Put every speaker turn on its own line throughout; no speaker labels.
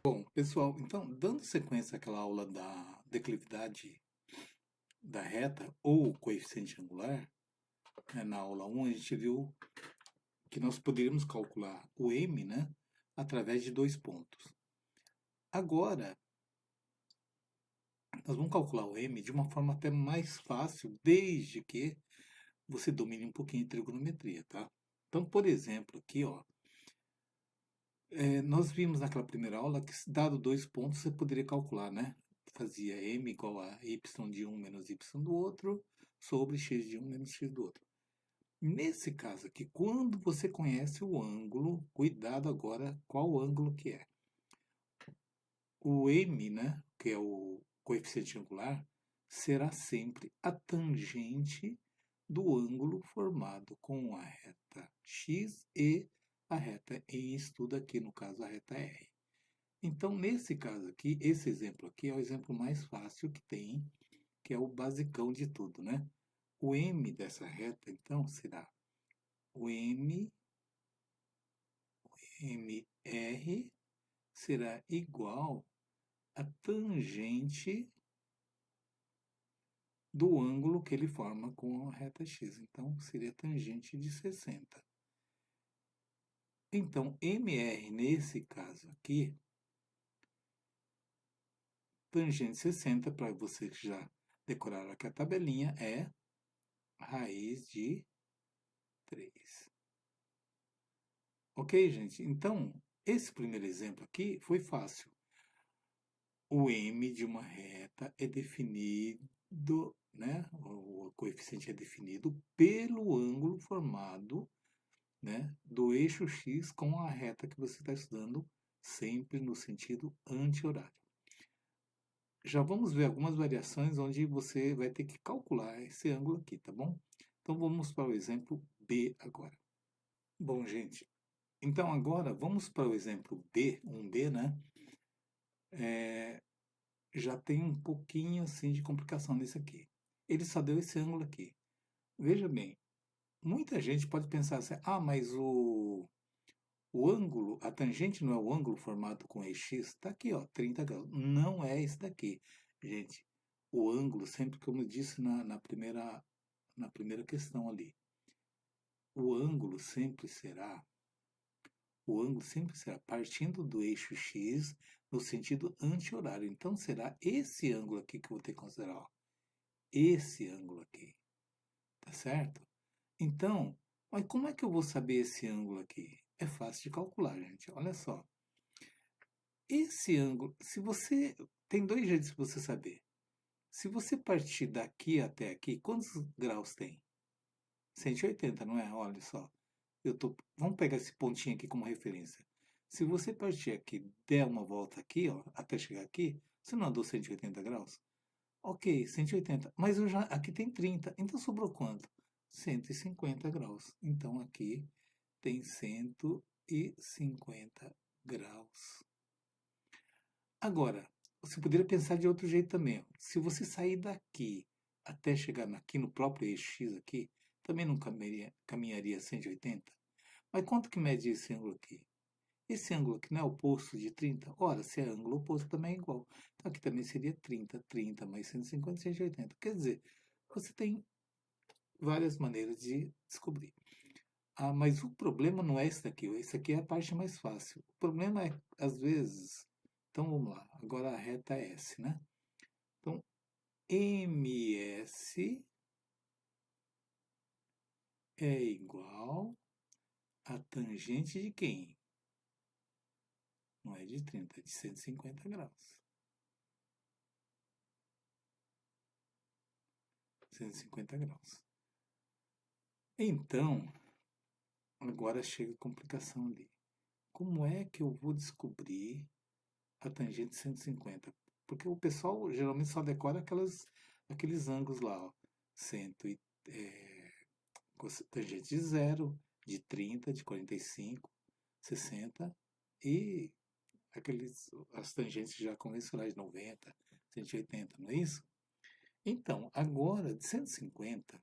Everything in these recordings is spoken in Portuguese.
Bom, pessoal, então, dando sequência àquela aula da declividade da reta ou coeficiente angular, né, na aula 1 a gente viu que nós poderíamos calcular o m, né, através de dois pontos. Agora, nós vamos calcular o m de uma forma até mais fácil, desde que você domine um pouquinho de trigonometria, tá? Então, por exemplo, aqui, ó, nós vimos naquela primeira aula que, dado dois pontos, você poderia calcular, né? Fazia m igual a y de um menos y do outro, sobre x de um menos x do outro. Nesse caso aqui, quando você conhece o ângulo, cuidado agora qual ângulo que é. O m, né, que é o coeficiente angular, será sempre a tangente do ângulo formado com a reta x e a reta em estudo aqui, no caso a reta r. Então, nesse caso aqui, esse exemplo aqui é o exemplo mais fácil que tem, que é o basicão de tudo, né? O m dessa reta, então, será o mr será igual a tangente do ângulo que ele forma com a reta x. Então, seria tangente de 60. Então, mr nesse caso aqui, tangente 60, para vocês que já decoraram aqui a tabelinha, é raiz de 3. Ok, gente? Então, esse primeiro exemplo aqui foi fácil. O m de uma reta é definido, né? O coeficiente é definido pelo ângulo formado, né, do eixo x com a reta que você está estudando, sempre no sentido anti-horário. Já vamos ver algumas variações onde você vai ter que calcular esse ângulo aqui, tá bom? Então vamos para o exemplo B agora. Bom, gente, então agora vamos para o exemplo B, 1B, né? Já tem um pouquinho assim de complicação nesse aqui. Ele só deu esse ângulo aqui. Veja bem, muita gente pode pensar assim, ah, mas o ângulo, a tangente não é o ângulo formado com EX? Está aqui, ó, 30 graus. Não é esse daqui. Gente, o ângulo, sempre como eu disse na primeira questão ali, o ângulo sempre será partindo do eixo X no sentido anti-horário. Então, será esse ângulo aqui que eu vou ter que considerar. Ó. Esse ângulo aqui. Tá certo? Então, mas como é que eu vou saber esse ângulo aqui? É fácil de calcular, gente. Olha só. Esse ângulo, se você... Tem dois jeitos de você saber. Se você partir daqui até aqui, quantos graus tem? 180, não é? Olha só. Vamos pegar esse pontinho aqui como referência. Se você partir aqui, der uma volta aqui, ó, até chegar aqui, você não andou 180 graus? Ok, 180. Mas aqui tem 30. Então sobrou quanto? 150 graus. Então aqui tem 150 graus. Agora, você poderia pensar de outro jeito também. Se você sair daqui até chegar aqui no próprio eixo X aqui, também não caminharia 180? Mas quanto que mede esse ângulo aqui? Esse ângulo aqui não é oposto de 30? Ora, se é ângulo oposto também é igual. Então aqui também seria 30, 30 mais 150, 180. Quer dizer, você tem várias maneiras de descobrir. Ah, mas o problema não é esse daqui. Esse aqui é a parte mais fácil. O problema é, às vezes... Então vamos lá. Agora a reta é S, né? Então, MS é igual a tangente de quem? Não é de 30, é de 150 graus. 150 graus. Então, agora chega a complicação ali. Como é que eu vou descobrir a tangente de 150? Porque o pessoal geralmente só decora aqueles ângulos lá, ó. 100, tangente de 0, de 30, de 45, 60 e as tangentes já convencionais de 90, 180, não é isso? Então, agora, de 150,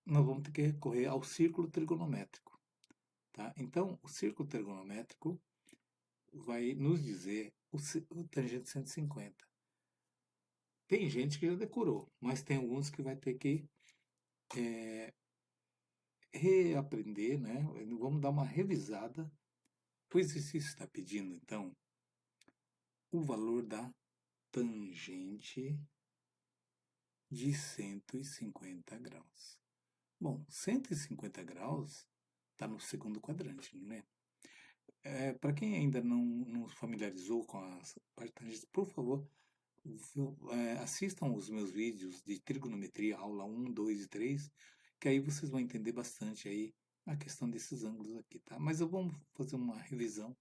nós vamos ter que recorrer ao círculo trigonométrico. Tá? Então, o círculo trigonométrico vai nos dizer o tangente 150. Tem gente que já decorou, mas tem alguns que vai ter que reaprender, né? Vamos dar uma revisada. O exercício está pedindo, então, o valor da tangente de 150 graus. Bom, 150 graus está no segundo quadrante, não é? Para quem ainda não familiarizou com as partes tangentes, por favor, assistam os meus vídeos de trigonometria, aula 1, 2 e 3, que aí vocês vão entender bastante aí a questão desses ângulos aqui, tá? Mas eu vou fazer uma revisão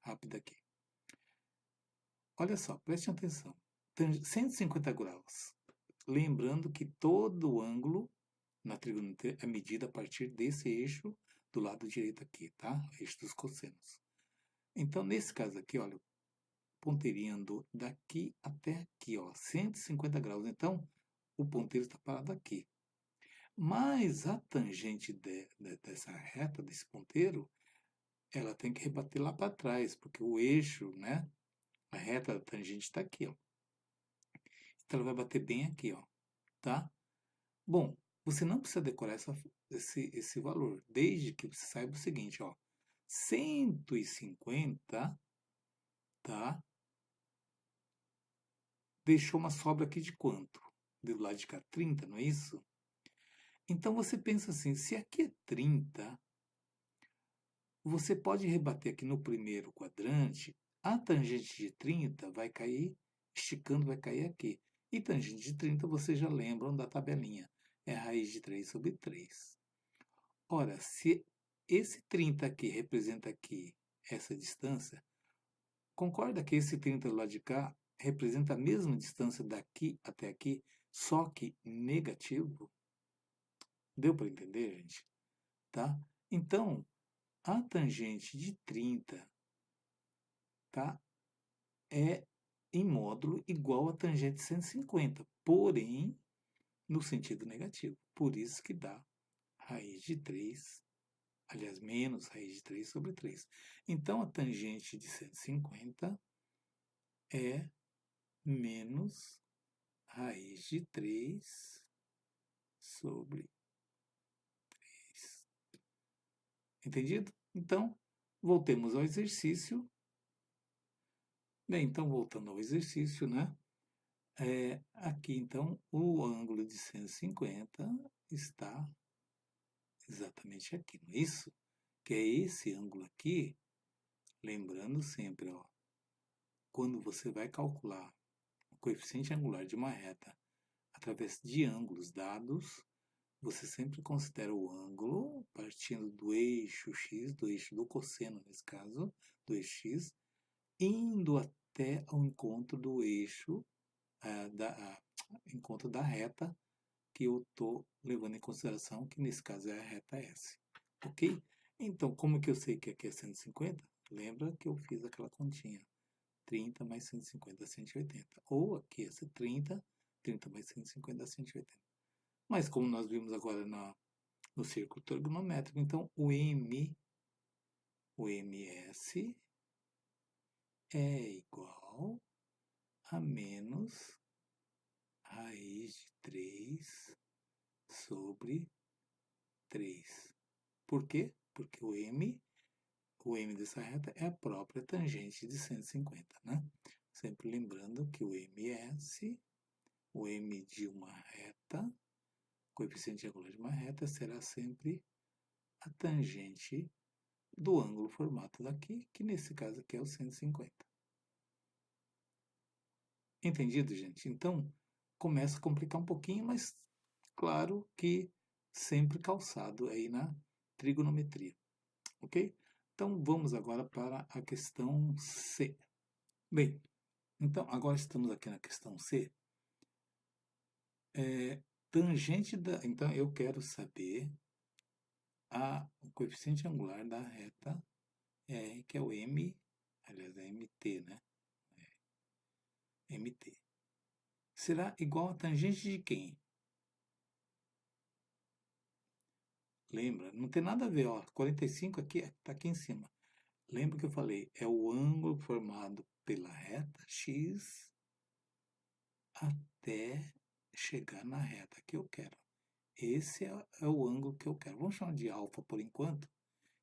rápida aqui. Olha só, prestem atenção. 150 graus. Lembrando que todo ângulo na trigonometria é medido a partir desse eixo do lado direito aqui, tá? Eixo dos cossenos. Então, nesse caso aqui, olha, ponteirinho andou daqui até aqui, ó, 150 graus. Então, o ponteiro está parado aqui. Mas a tangente dessa reta, desse ponteiro, ela tem que rebater lá para trás, porque o eixo, né, a reta da tangente está aqui, ó. Então, ela vai bater bem aqui, ó, tá? Bom, você não precisa decorar esse valor, desde que você saiba o seguinte, ó, 150, tá? Deixou uma sobra aqui de quanto? Do lado de cá, 30, não é isso? Então você pensa assim, se aqui é 30, você pode rebater aqui no primeiro quadrante, a tangente de 30 vai cair, esticando vai cair aqui. E tangente de 30, vocês já lembram da tabelinha, é a raiz de 3 sobre 3. Ora, se esse 30 aqui representa aqui essa distância, concorda que esse 30 do lado de cá representa a mesma distância daqui até aqui, só que negativo? Deu para entender, gente? Tá? Então, a tangente de 30, tá, é em módulo igual a tangente de 150, porém no sentido negativo. Por isso que dá raiz de 3, aliás, menos raiz de 3 sobre 3. Então, a tangente de 150 é menos raiz de 3 sobre 3. Entendido? Então, voltemos ao exercício. Bem, então, voltando ao exercício, né? Aqui, então, o ângulo de 150 está exatamente aqui, não é isso? Que é esse ângulo aqui, lembrando sempre, ó, quando você vai calcular o coeficiente angular de uma reta através de ângulos dados, você sempre considera o ângulo partindo do eixo x, do eixo do cosseno, nesse caso, do eixo x, indo até ao encontro do eixo, encontro da reta que eu estou levando em consideração, que nesse caso é a reta S. Ok? Então, como que eu sei que aqui é 150? Lembra que eu fiz aquela continha. 30 mais 150 dá 180. Ou aqui é 30, 30 mais 150 dá 180. Mas como nós vimos agora no círculo trigonométrico, então o MS é igual a menos raiz de 3 sobre 3. Por quê? Porque o M dessa reta é a própria tangente de 150, né? Sempre lembrando que o MS, o M de uma reta, coeficiente angular de uma reta, será sempre a tangente do ângulo formado daqui, que nesse caso aqui é o 150. Entendido, gente? Então, começa a complicar um pouquinho, mas claro que sempre calçado aí na trigonometria, ok? Então, vamos agora para a questão C. Bem, então, agora estamos aqui na questão C. Tangente da... Então, eu quero saber o coeficiente angular da reta R, que é o M, aliás, é MT, né? MT. Será igual a tangente de quem? Lembra? Não tem nada a ver, ó. 45 aqui, tá aqui em cima. Lembra que eu falei? É o ângulo formado pela reta X até chegar na reta que eu quero. Esse é o ângulo que eu quero. Vamos chamar de alfa por enquanto,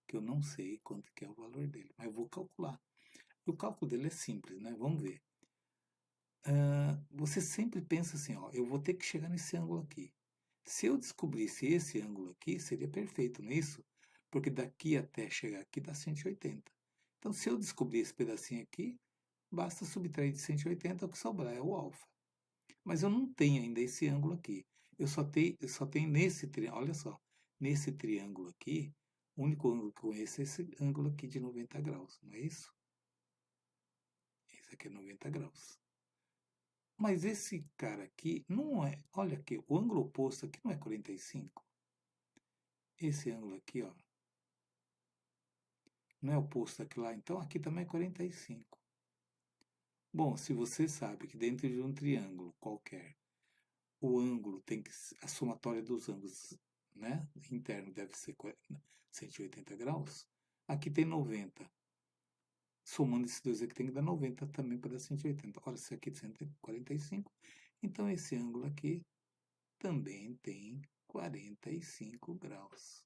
que eu não sei quanto que é o valor dele, mas eu vou calcular. O cálculo dele é simples, né? Vamos ver. Você sempre pensa assim, ó, eu vou ter que chegar nesse ângulo aqui. Se eu descobrisse esse ângulo aqui, seria perfeito, não é isso? Porque daqui até chegar aqui dá 180. Então, se eu descobrir esse pedacinho aqui, basta subtrair de 180, o que sobrar é o alfa. Mas eu não tenho ainda esse ângulo aqui. Eu só tenho nesse triângulo, olha só, nesse triângulo aqui, o único ângulo que eu conheço é esse ângulo aqui de 90 graus, não é isso? Esse aqui é 90 graus. Mas esse cara aqui não é, olha aqui, o ângulo oposto aqui não é 45. Esse ângulo aqui, ó, não é oposto aqui lá, então aqui também é 45. Bom, se você sabe que dentro de um triângulo qualquer, o ângulo tem que, a somatória dos ângulos, né, interno deve ser 180 graus, aqui tem 90. Somando esses dois aqui tem que dar 90 também para dar 180. Olha, esse aqui é 145, então esse ângulo aqui também tem 45 graus.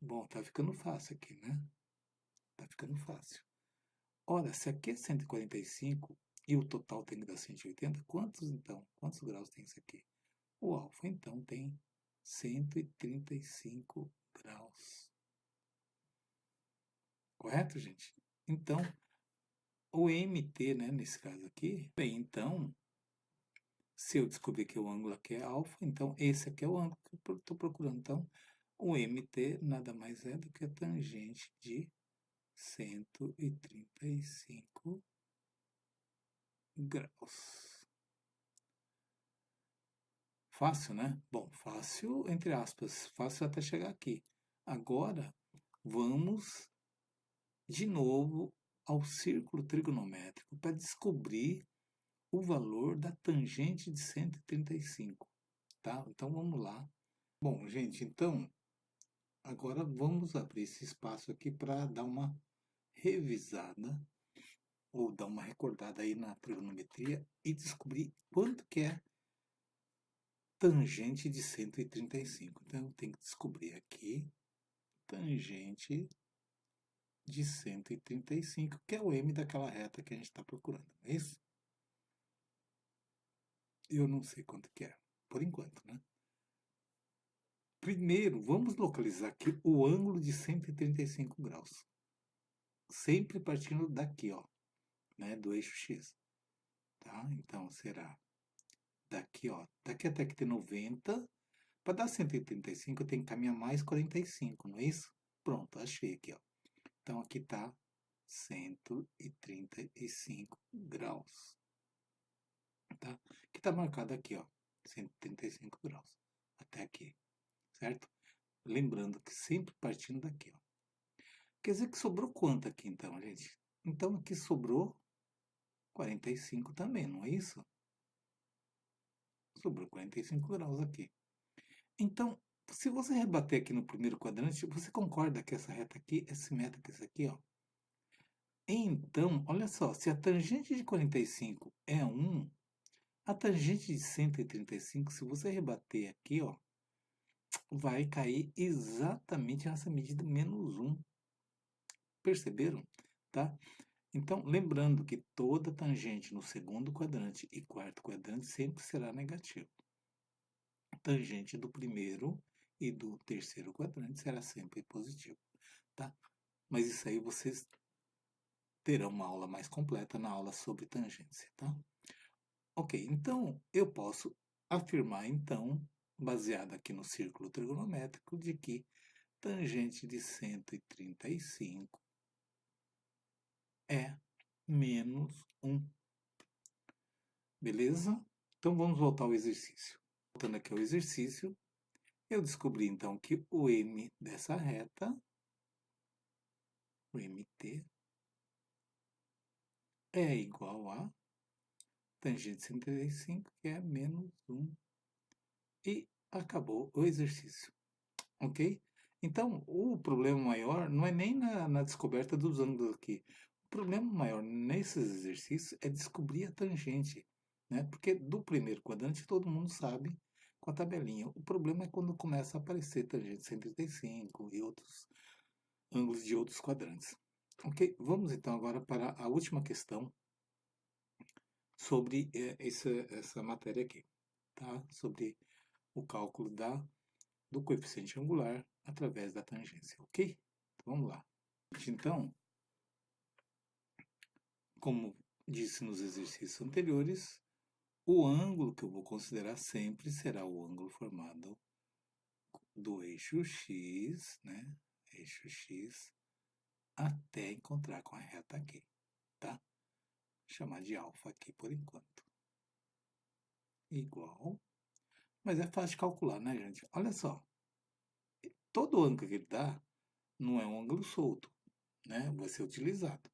Bom, tá ficando fácil aqui, né? Tá ficando fácil. Ora, se aqui é 145 e o total tem que dar 180, quantos graus tem isso aqui? O alfa, então, tem 135 graus. Correto, gente? Então, o MT, né, nesse caso aqui, bem, então, se eu descobrir que o ângulo aqui é alfa, então esse aqui é o ângulo que eu estou procurando. Então, o MT nada mais é do que a tangente de 135 graus. Fácil, né? Bom, fácil entre aspas, fácil até chegar aqui. Agora, vamos de novo ao círculo trigonométrico para descobrir o valor da tangente de 135, tá? Então, vamos lá. Bom, gente, então, agora vamos abrir esse espaço aqui para dar uma revisada ou dar uma recordada aí na trigonometria e descobrir quanto que é tangente de 135. Então, eu tenho que descobrir aqui tangente de 135, que é o m daquela reta que a gente está procurando, não é isso? Eu não sei quanto que é, por enquanto, né? Primeiro, vamos localizar aqui o ângulo de 135 graus. Sempre partindo daqui, ó, né, do eixo X. Tá? Então, será daqui, ó, daqui até que tem 90. Para dar 135, eu tenho que caminhar mais 45, não é isso? Pronto, achei aqui, ó. Então, aqui está 135 graus. Tá? Que está marcado aqui, ó, 135 graus. Até aqui, certo? Lembrando que sempre partindo daqui, ó. Quer dizer que sobrou quanto aqui, então, gente? Então, aqui sobrou 45 também, não é isso? Sobrou 45 graus aqui. Então, se você rebater aqui no primeiro quadrante, você concorda que essa reta aqui é simétrica a essa aqui, ó? Então, olha só, se a tangente de 45 é 1, a tangente de 135, se você rebater aqui, ó, vai cair exatamente nessa medida menos 1. Perceberam? Tá? Então, lembrando que toda tangente no segundo quadrante e quarto quadrante sempre será negativa. A tangente do primeiro e do terceiro quadrante será sempre positivo, tá? Mas isso aí vocês terão uma aula mais completa na aula sobre tangência, tá? Ok, então eu posso afirmar, então, baseado aqui no círculo trigonométrico, de que tangente de 135 é menos 1. Beleza? Então vamos voltar ao exercício. Voltando aqui ao exercício, eu descobri então que o M dessa reta, o MT, é igual a tangente de 135, que é menos 1. E acabou o exercício. Ok? Então, o problema maior não é nem na descoberta dos ângulos aqui. O problema maior nesses exercícios é descobrir a tangente, né? Porque do primeiro quadrante todo mundo sabe com a tabelinha. O problema é quando começa a aparecer tangente 135 e outros ângulos de outros quadrantes. Ok? Vamos então agora para a última questão sobre essa matéria aqui, tá? Sobre o cálculo do coeficiente angular através da tangência, ok? Então, vamos lá. Então, como disse nos exercícios anteriores, o ângulo que eu vou considerar sempre será o ângulo formado do eixo x, né? Eixo x, até encontrar com a reta aqui, tá? Vou chamar de alfa aqui por enquanto. Igual. Mas é fácil de calcular, né, gente? Olha só. Todo ângulo que ele dá não é um ângulo solto, né? Vai ser utilizado.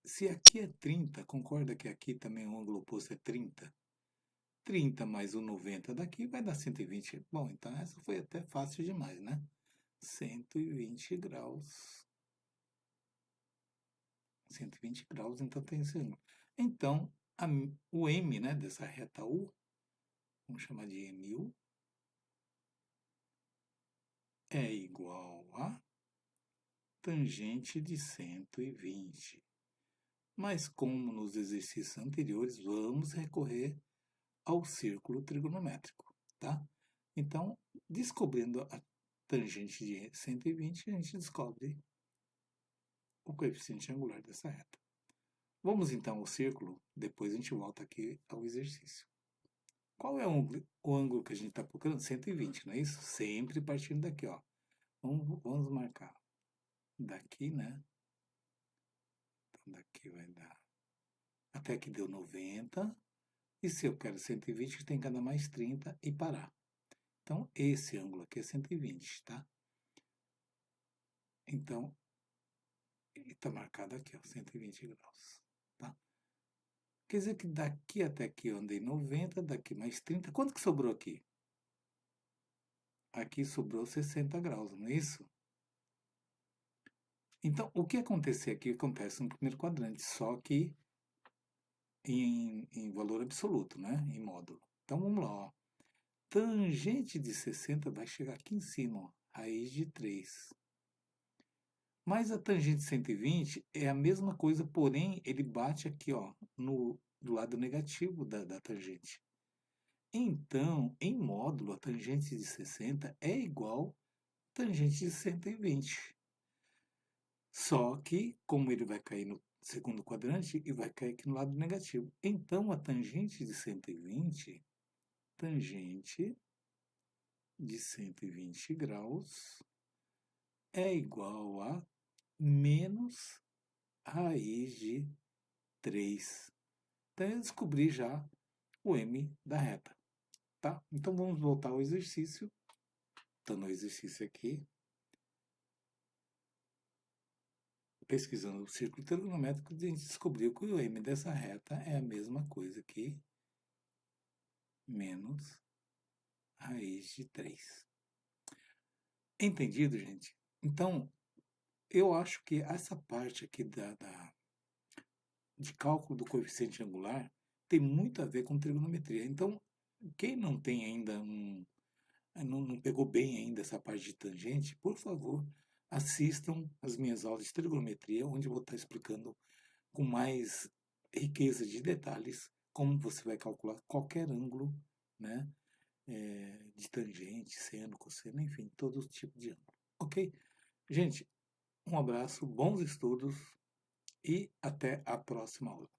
Se aqui é 30, concorda que aqui também o ângulo oposto é 30? 30 mais o 90 daqui vai dar 120. Bom, então essa foi até fácil demais, né? 120 graus. 120 graus, então tem esse ângulo. Então, o M, né, dessa reta U, vamos chamar de MU, é igual a tangente de 120. Mas como nos exercícios anteriores, vamos recorrer ao círculo trigonométrico, tá? Então, descobrindo a tangente de 120, a gente descobre o coeficiente angular dessa reta. Vamos então ao círculo, depois a gente volta aqui ao exercício. Qual é o ângulo que a gente está procurando? 120, não é isso? Sempre partindo daqui, ó. Vamos marcar daqui, né? Então, daqui vai dar... Até que deu 90. E se eu quero 120, tem que dar mais 30 e parar. Então, esse ângulo aqui é 120, tá? Então, ele está marcado aqui, ó, 120 graus, tá? Quer dizer que daqui até aqui eu andei 90, daqui mais 30. Quanto que sobrou aqui? Aqui sobrou 60 graus, não é isso? Então, o que acontecer aqui acontece no primeiro quadrante, só que em valor absoluto, né? Em módulo. Então, vamos lá, ó. Tangente de 60 vai chegar aqui em cima, ó, raiz de 3. Mas a tangente de 120 é a mesma coisa, porém ele bate aqui, ó, do lado negativo da tangente. Então, em módulo, a tangente de 60 é igual à tangente de 120. Só que, como ele vai cair no segundo quadrante, e vai cair aqui no lado negativo. Então, a tangente de 120, tangente de 120 graus, é igual a menos raiz de 3. Então, eu descobri já o M da reta, tá? Então, vamos voltar ao exercício. Então, no exercício aqui, pesquisando o círculo trigonométrico, a gente descobriu que o M dessa reta é a mesma coisa que menos raiz de 3. Entendido, gente? Então, eu acho que essa parte aqui de cálculo do coeficiente angular tem muito a ver com trigonometria. Então, quem não tem ainda não pegou bem ainda essa parte de tangente, por favor, assistam as minhas aulas de trigonometria, onde eu vou estar explicando com mais riqueza de detalhes como você vai calcular qualquer ângulo, né, de tangente, seno, cosseno, enfim, todo tipo de ângulo. Ok? Gente, um abraço, bons estudos e até a próxima aula.